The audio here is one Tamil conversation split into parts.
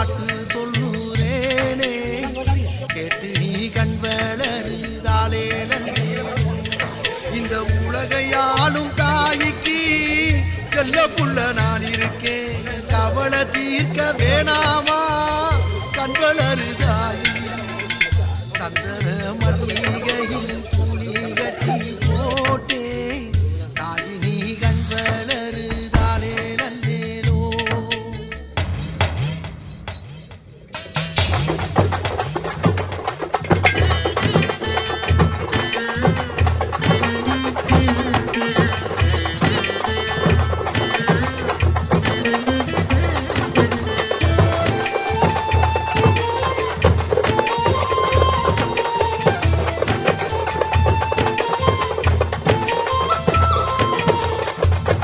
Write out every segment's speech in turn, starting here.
பாட்டு சொல்லுறேனே கேட்டு நீ கண் வளருதாலே இந்த உலகையாளும் தாய்க்கு செல்ல புள்ள நான் இருக்கேன் கவலை தீர்க்க வேணாமா கண் வளருதாய் சந்தன மல்லிகையில் புலி கட்டி போட்டே தாய் நீ கண் வளருதாலே நந்தேனோ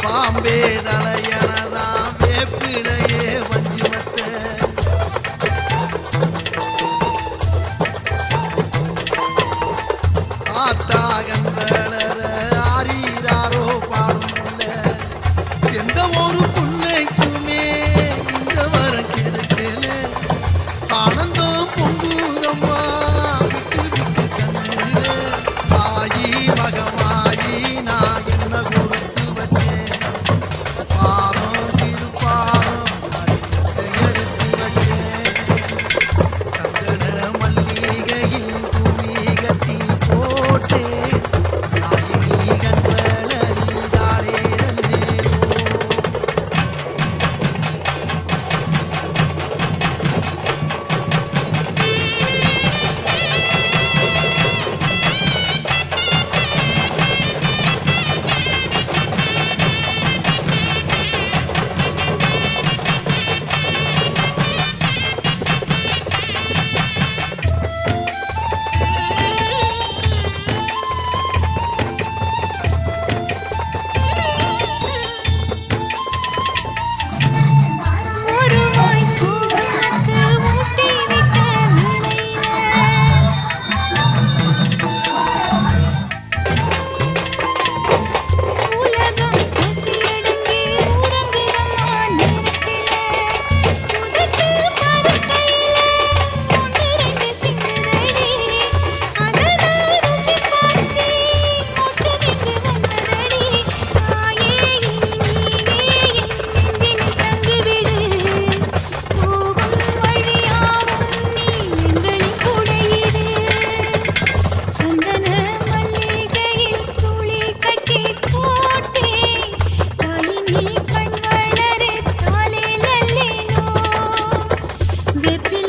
பாம்பே தலையனதாம் வேப்பிலையே வஞ்சிமத்த ஆத்தாகன் வளர ஆரீராரோ பாடும்ல எந்த ஒரு புள்ளைக்குமே இந்த வரம் கிடைக்கல ஆனந்தம் பொங்குதம்மா விட்டு விட்டு கண்ணுல ஆயி மகமாயி நான் என்ன கொடுத்து வச்சேன் பாவம் திருப்பாவம் எடுத்து வச்சேன் சந்தன மல்லிகையில் துணி கட்டி போட்டே தாயினி கண் வளரிதாளே நல்லேனோ ஒருவாய் சூரியனுக்கு ஊட்டி விட்ட உலகம் பசியடங்கி உறங்குதம்மா நேரத்திலே உதட்டு பறக்கையிலே ஒன்று ரெண்டு சிந்துதடி அதன ருசி பார்த்தி மோட்சமிக்கு வந்ததடி தாயே இனி நீயே என் நெஞ்சினில் தங்கிவிடு போகும் வழியாவும் நீ எங்களின் கூடையிடு சந்தன மல்லிகையில் துளி கட்டி போட்டே தாயினி கண் வளரு தாலே நல்லேனோ வெப்பிலை